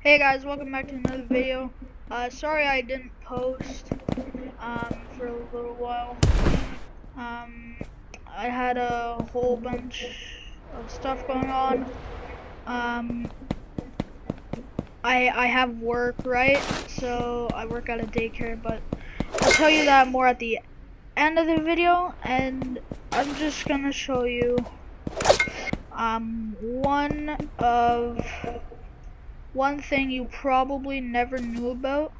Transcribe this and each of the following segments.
Hey guys, welcome back to another video. Sorry I didn't post for a little while. I had a whole bunch of stuff going on. I have work, right? So I work at a daycare, but I'll tell you that more at the end of the video, and I'm just gonna show you one thing you probably never knew about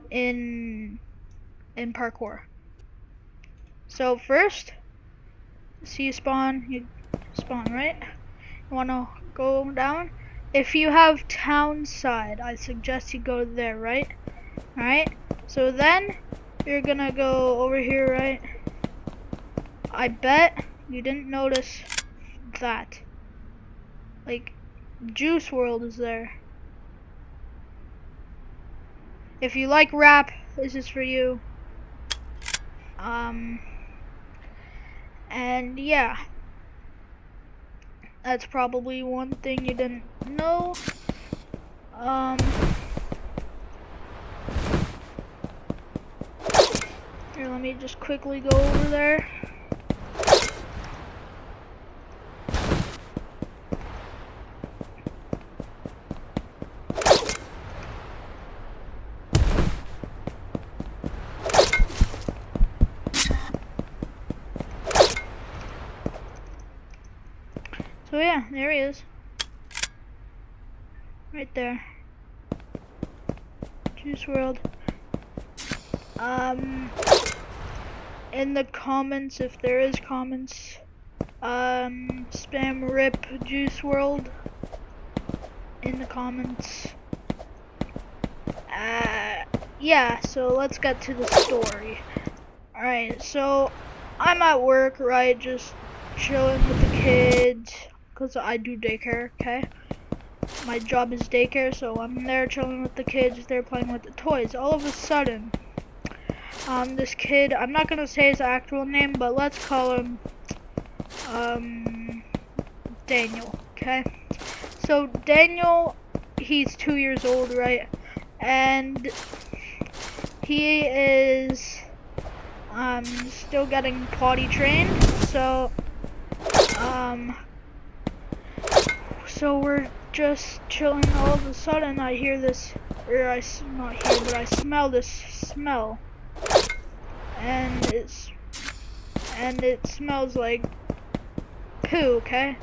in parkour. So first, see you spawn, right? You wanna go down. If you have town side, I suggest you go there, right? Alright, so then you're gonna go over here, right? I bet you didn't notice that. Like, Juice World is there. If you like rap, this is for you. And yeah, that's probably one thing you didn't know. Here, let me just quickly go over there. So yeah, there he is. Right there. Juice World. In the comments, if there is comments, spam rip Juice World in the comments. Yeah, so let's get to the story. Alright, so I'm at work, right, just chilling with the kids, because I do daycare, okay? My job is daycare, so I'm there chilling with the kids, they're playing with the toys. All of a sudden, this kid, I'm not gonna say his actual name, but let's call him, Daniel, okay? So Daniel, he's 2 years old, right? And he is, still getting potty trained, so we're just chilling. All of a sudden I hear this, or not hear, but I smell this smell, and it smells like poo, okay?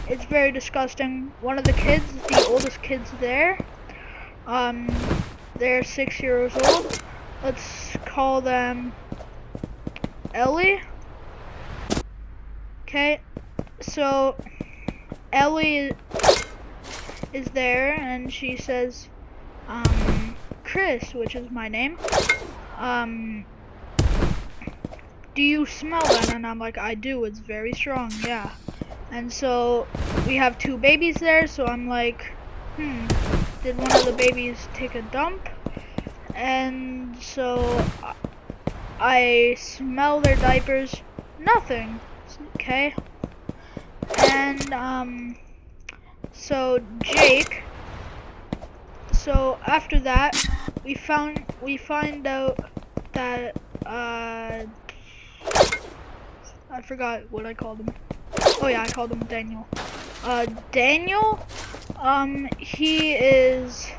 It's very disgusting. One of the kids, the oldest kids there, they're 6 years old. Let's call them Ellie. Okay, so Ellie is there, and she says, Chris, which is my name, do you smell that? And I'm like, I do, it's very strong, yeah. And so we have 2 babies there, so I'm like, did one of the babies take a dump? And so I smell their diapers, nothing, okay? And so Jake, so after that we find out that I forgot what I called him. Oh yeah, I called him Daniel. Daniel, he is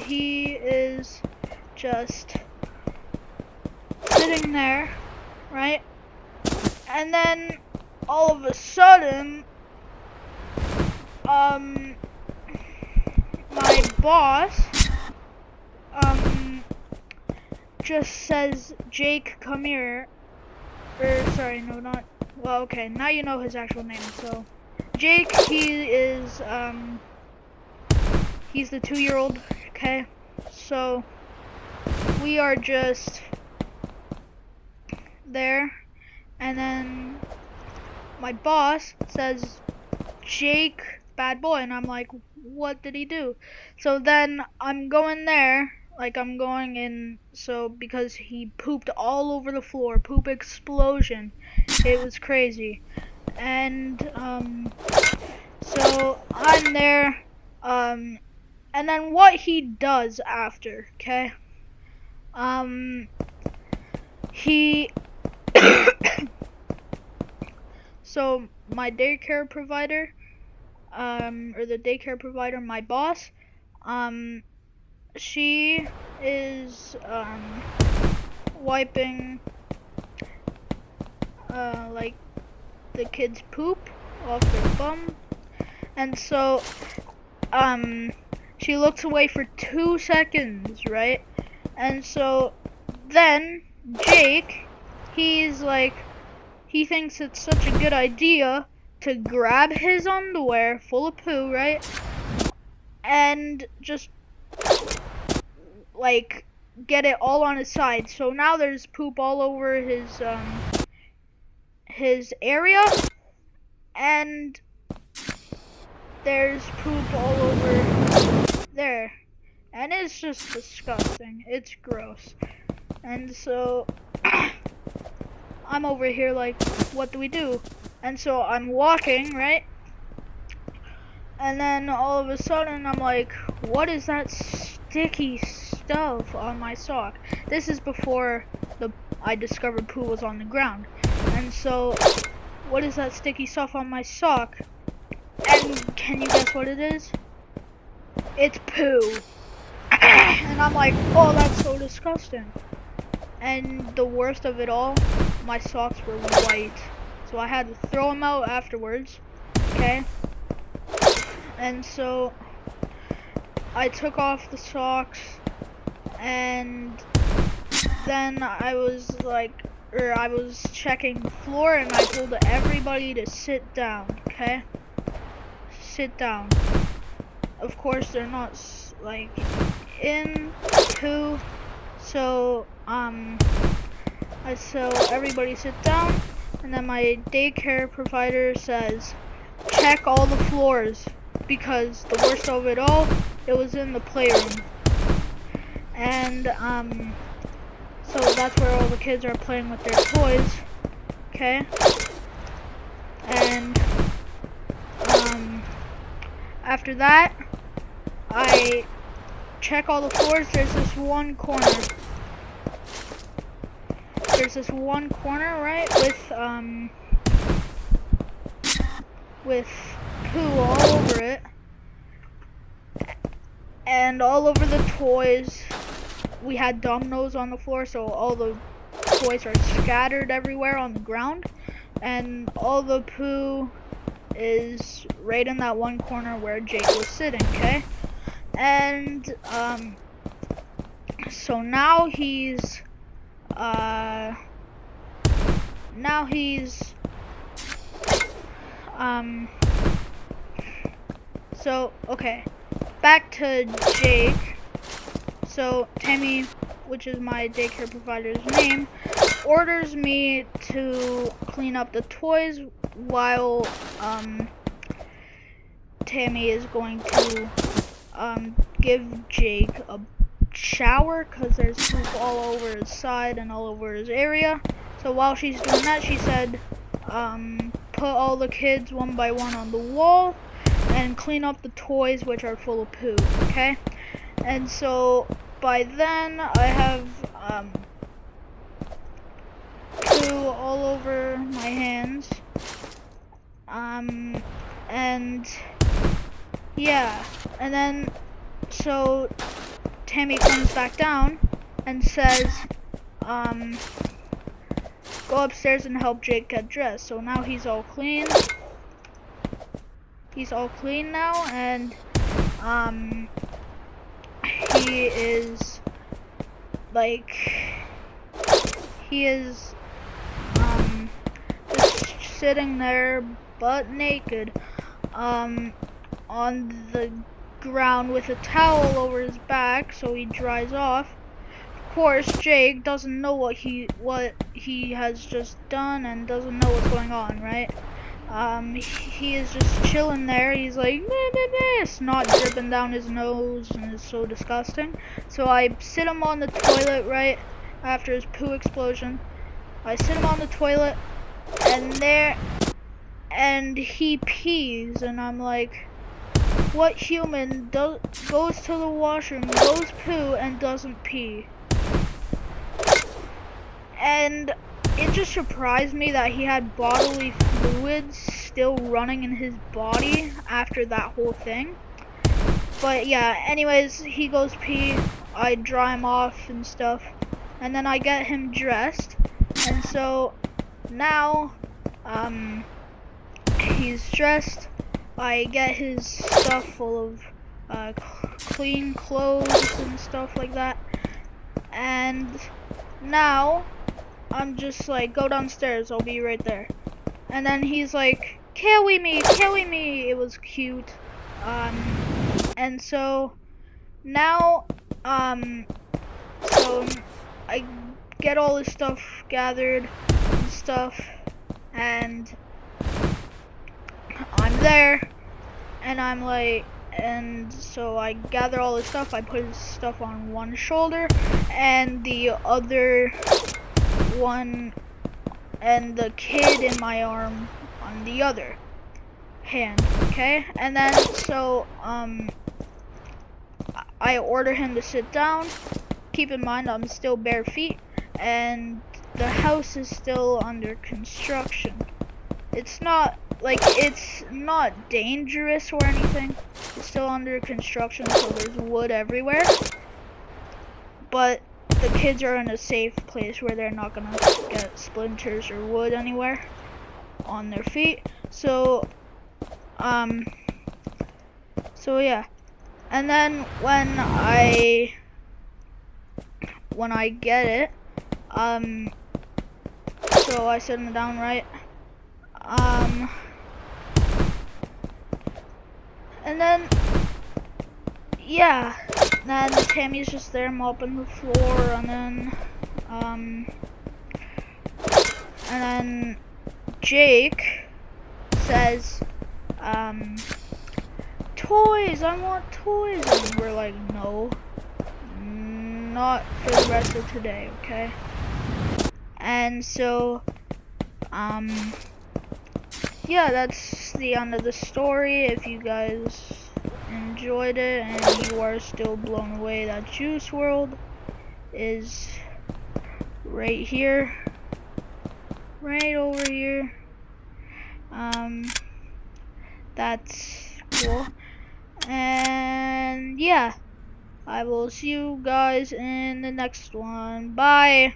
he is just sitting there, right? And then all of a sudden, my boss, just says, Jake, come here. Or, sorry, no, not, well, okay, now you know his actual name. So, Jake, he is, he's the 2-year-old, okay? So, we are just there, and then my boss says, Jake, bad boy, and I'm like, what did he do? So then I'm going there, like I'm going in, so because he pooped all over the floor, poop explosion. It was crazy. And so I'm there, and then what he does after, okay? He so my daycare provider, or the daycare provider, my boss, she is wiping like the kids' poop off their bum, and so she looks away for 2 seconds, right? And so then Jake, he's like, he thinks it's such a good idea to grab his underwear full of poo, right? And just like get it all on his side. So now there's poop all over his area, and there's poop all over there. And it's just disgusting. It's gross. And so I'm over here like, what do we do? And so I'm walking, right? And then all of a sudden I'm like, what is that sticky stuff on my sock? This is before I discovered poo was on the ground. And so, what is that sticky stuff on my sock? And can you guess what it is? It's poo. And I'm like, oh, that's so disgusting. And the worst of it all, my socks were white. So I had to throw them out afterwards, okay? And so I took off the socks, and then I was checking the floor, and I told everybody to sit down, okay? Sit down. Of course, they're not like in poo, so so everybody sit down, and then my daycare provider says, check all the floors, because the worst of it all, it was in the playroom. And so that's where all the kids are playing with their toys, okay? And after that, I check all the floors. There's this one corner. Right, with poo all over it, and all over the toys. We had dominoes on the floor, so all the toys are scattered everywhere on the ground, and all the poo is right in that one corner where Jake was sitting, okay? And so now he's so okay, back to Jake. So Tammy, which is my daycare provider's name, orders me to clean up the toys while Tammy is going to give Jake a shower, because there's poop all over his side and all over his area. So while she's doing that, she said, put all the kids one by one on the wall and clean up the toys which are full of poo, okay? And so by then I have poo all over my hands, and yeah, and then so Tammy comes back down and says, go upstairs and help Jake get dressed. So now he's all clean. He's all clean now, and he is just sitting there butt naked on the ground with a towel over his back so he dries off. Of course, Jake doesn't know what he has just done and doesn't know what's going on, right? he is just chilling there. He's like, meh, meh, meh, snot dripping down his nose, and it's so disgusting. So I sit him on the toilet right after his poo explosion. I sit him on the toilet, and he pees, and I'm like, what human goes to the washroom, goes poo, and doesn't pee? And it just surprised me that he had bodily fluids still running in his body after that whole thing. But yeah, anyways, he goes pee, I dry him off and stuff, and then I get him dressed. And so now he's dressed. I get his stuff full of clean clothes and stuff like that. And now I'm just like, go downstairs, I'll be right there. And then he's like, carry me, carry me. It was cute. And so now, so I get all this stuff gathered and stuff, and I'm there, and I'm like, and so I gather all this stuff, I put his stuff on one shoulder, and the other one, and the kid in my arm on the other hand, okay? And then, so, I order him to sit down. Keep in mind, I'm still bare feet, and the house is still under construction. It's not dangerous or anything. It's still under construction, so there's wood everywhere. But the kids are in a safe place where they're not gonna get splinters or wood anywhere on their feet. So yeah. And then when I get it, so I sit him down, right? And then, yeah, then Tammy's just there mopping the floor, and then Jake says, toys, I want toys, and we're like, no, not for the rest of today, okay? And so, yeah, that's the end of the story. If you guys enjoyed it and you are still blown away that Juice World is right here, right over here, that's cool. And yeah, I will see you guys in the next one. Bye.